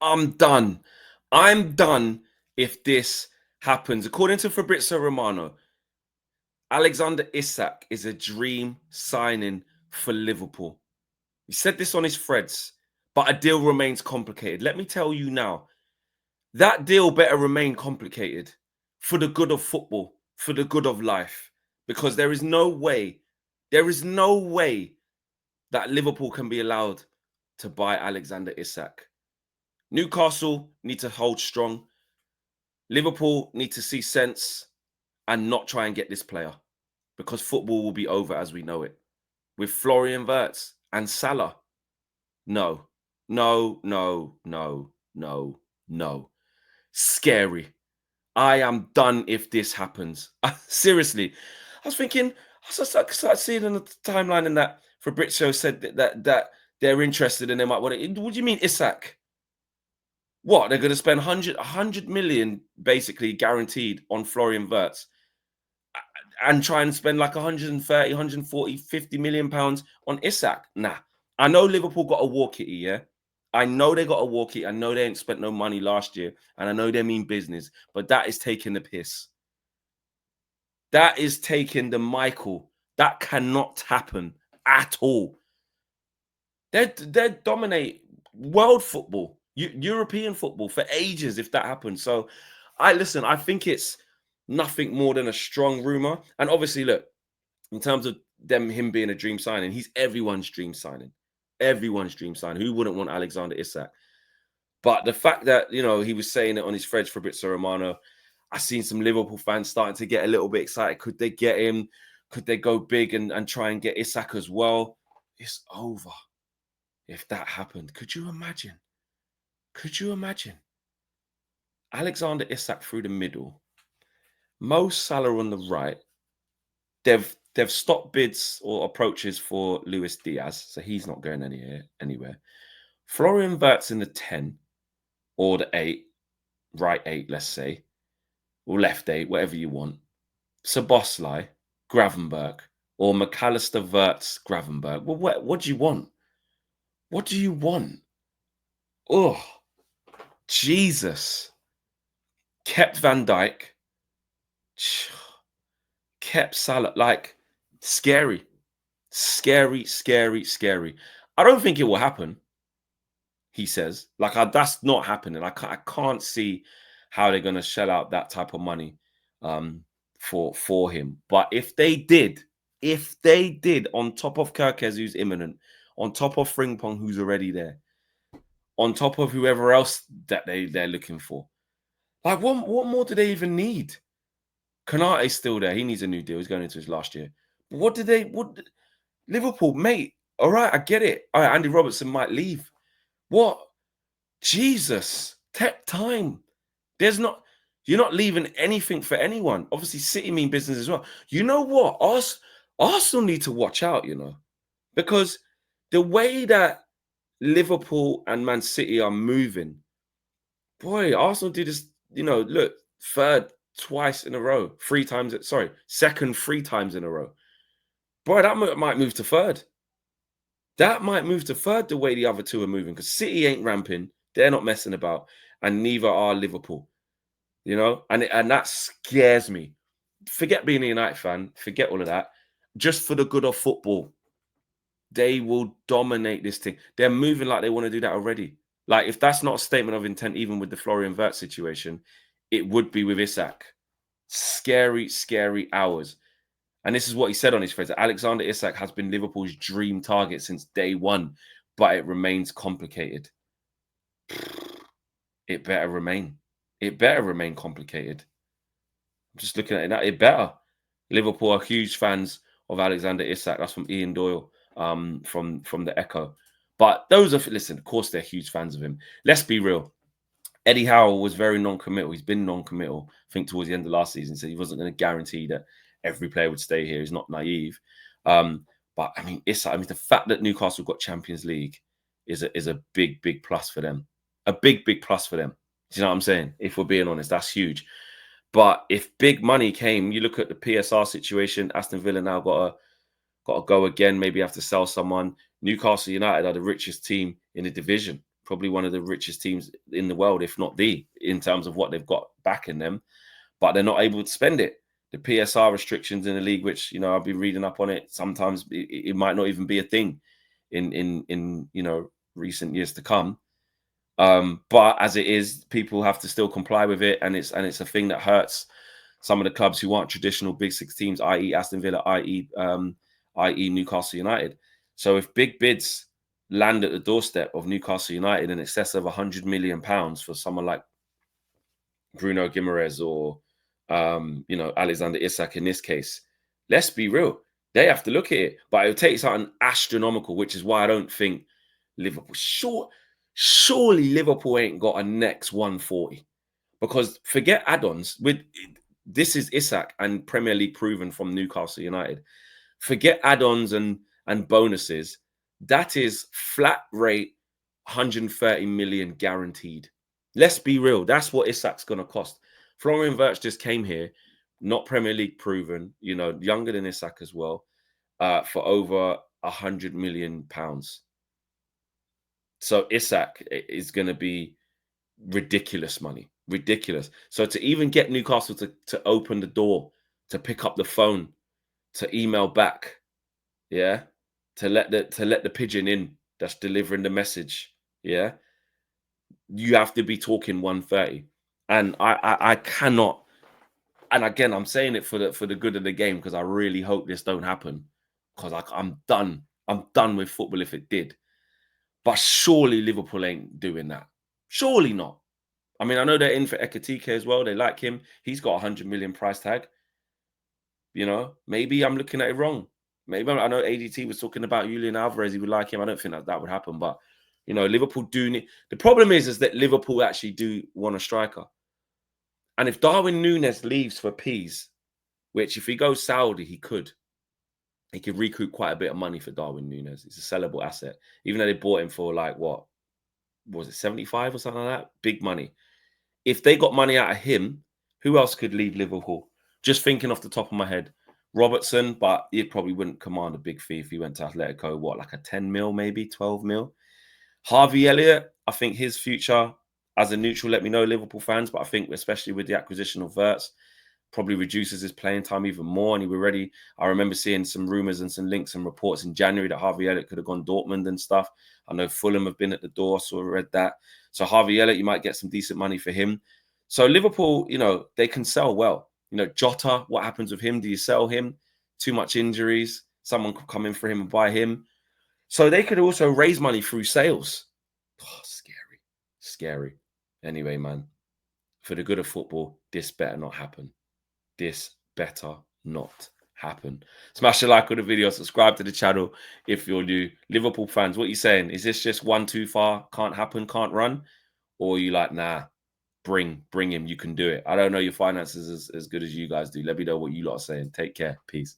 I'm done. I'm done if this happens. According to Fabrizio Romano, Alexander Isak is a dream signing for Liverpool. He said this on his threads, but a deal remains complicated. Let me tell you now, that deal better remain complicated for the good of football, for the good of life, because there is no way that Liverpool can be allowed to buy Alexander Isak. Newcastle need to hold strong. Liverpool need to see sense and not try and get this player because football will be over as we know it. With Florian Wirtz and Salah, no, no, no, no, no, no. Scary. I am done if this happens. Seriously, I was thinking, I started seeing on the timeline and that Fabrizio said that they're interested and they might want it. What do you mean, Isak? What, they're going to spend 100 million basically guaranteed on Florian Wirtz and try and spend like 130, 140, 50 million pounds on Isak? Nah. I know Liverpool got a war kitty, yeah? I know they got a war kitty. I know they ain't spent no money last year. And I know they mean business, but that is taking the piss. That is taking the Michael. That cannot happen at all. They dominate world football, European football for ages if that happens. So I think it's nothing more than a strong rumor. And obviously, look, in terms of him being a dream signing, he's everyone's dream signing. Everyone's dream signing. Who wouldn't want Alexander Isak? But the fact that he was saying it on his threads for Fabrizio Romano, I seen some Liverpool fans starting to get a little bit excited. Could they get him? Could they go big and try and get Isak as well? It's over if that happened. Could you imagine? Could you imagine? Alexander Isak through the middle, Mo Salah on the right. They've stopped bids or approaches for Luis Diaz, so he's not going anywhere. Florian Wirtz in the 10 or the 8, right 8, let's say, or left 8, whatever you want. Szoboszlai, Gravenberg, or McAllister, Wirtz, Gravenberg. Well, what do you want? What do you want? Oh, Jesus. Kept Van Dijk. Kept Salah. Like, scary. Scary, scary, scary. I don't think it will happen, he says. Like, that's not happening. I can't see how they're going to shell out that type of money for him. But if they did, on top of Kerkez, who's imminent, on top of Frimpong, who's already there, on top of whoever else that they're looking for, like what more do they even need? Konate's still there. He needs a new deal. He's going into his last year. But what Liverpool, mate? All right, I get it. All right, Andy Robertson might leave. What? Jesus, take time. You're not leaving anything for anyone. Obviously, City mean business as well. You know what? Arsenal need to watch out, because the way that Liverpool and Man City are moving, boy, Arsenal did this, look, third twice in a row, second 3 times in a row. Boy, that might move to third. That might move to third the way the other two are moving because City ain't ramping. They're not messing about. And neither are Liverpool. And that scares me. Forget being a United fan. Forget all of that. Just for the good of football, they will dominate this thing. They're moving like they want to do that already. Like, if that's not a statement of intent, even with the Florian Wirtz situation, it would be with Isak. Scary, scary hours. And this is what he said on his threads. Alexander Isak has been Liverpool's dream target since day one, but it remains complicated. It better remain. It better remain complicated. I'm just looking at it. It better. Liverpool are huge fans of Alexander Isak. That's from Ian Doyle, from the Echo. But listen, of course they're huge fans of him. Let's be real. Eddie Howe was very non-committal. He's been non-committal, I think, towards the end of last season. So he wasn't going to guarantee that every player would stay here. He's not naive. But I mean, the fact that Newcastle got Champions League is a big, big plus for them. A big, big plus for them. Do you know what I'm saying? If we're being honest, that's huge. But if big money came, you look at the PSR situation. Aston Villa now got to go again. Maybe have to sell someone. Newcastle United are the richest team in the division. probably one of the richest teams in the world, if not the, in terms of what they've got backing them, but they're not able to spend it. The PSR restrictions in the league, which, you know, I'll be reading up on it. Sometimes it might not even be a thing in you know, recent years to come. But as it is, people have to still comply with it, and it's a thing that hurts some of the clubs who aren't traditional Big Six teams, i.e. Aston Villa, i.e. Newcastle United. So if big bids land at the doorstep of Newcastle United in excess of £100 million for someone like Bruno Guimaraes or you know, Alexander Isak in this case, let's be real, they have to look at it. But it would take something astronomical, which is why I don't think Liverpool. Surely Liverpool ain't got a next 140, because forget add-ons. With this is Isak and Premier League proven from Newcastle United. Forget add-ons and bonuses. That is flat rate 130 million guaranteed. Let's be real. That's what Isak's going to cost. Florian Wirtz just came here, not Premier League proven, you know, younger than Isak as well, for over £100 million. So Isak is going to be ridiculous money, ridiculous. So to even get Newcastle to open the door, to pick up the phone, to email back, yeah, to let the pigeon in that's delivering the message, yeah, you have to be talking 130. And I cannot. And again, I'm saying it for the good of the game, because I really hope this don't happen, because I'm done. I'm done with football if it did. But surely Liverpool ain't doing that. Surely not. I mean, I know they're in for Ekatike as well. They like him. He's got 100 million price tag. You know, maybe I'm looking at it wrong. Maybe I know ADT was talking about Julian Alvarez. He would like him. I don't think that would happen. But, you know, Liverpool do need. The problem is that Liverpool actually do want a striker. And if Darwin Núñez leaves for Peas, which if he goes Saudi, he could recoup quite a bit of money for Darwin Núñez. It's a sellable asset. Even though they bought him for like, what was it, 75 or something like that? Big money. If they got money out of him, who else could leave Liverpool? Just thinking off the top of my head, Robertson, but he probably wouldn't command a big fee if he went to Atletico. What, like a 10 mil, maybe 12 mil? Harvey Elliott, I think his future as a neutral, let me know, Liverpool fans, but I think especially with the acquisition of Wirtz, probably reduces his playing time even more. And he already, I remember seeing some rumours and some links and reports in January that Harvey Elliott could have gone Dortmund and stuff. I know Fulham have been at the door, so I read that. So Harvey Elliott, you might get some decent money for him. So Liverpool, you know, they can sell well. You know, Jota, what happens with him? Do you sell him? Too much injuries. Someone could come in for him and buy him. So they could also raise money through sales. Oh, scary. Scary. Anyway, man, for the good of football, this better not happen. This better not happen. Smash a like on the video, subscribe to the channel if you're new. Liverpool fans, what are you saying? Is this just one too far? Can't happen, can't run? Or are you like, nah, bring him, you can do it? I don't know your finances as good as you guys do. Let me know what you lot are saying. Take care. Peace.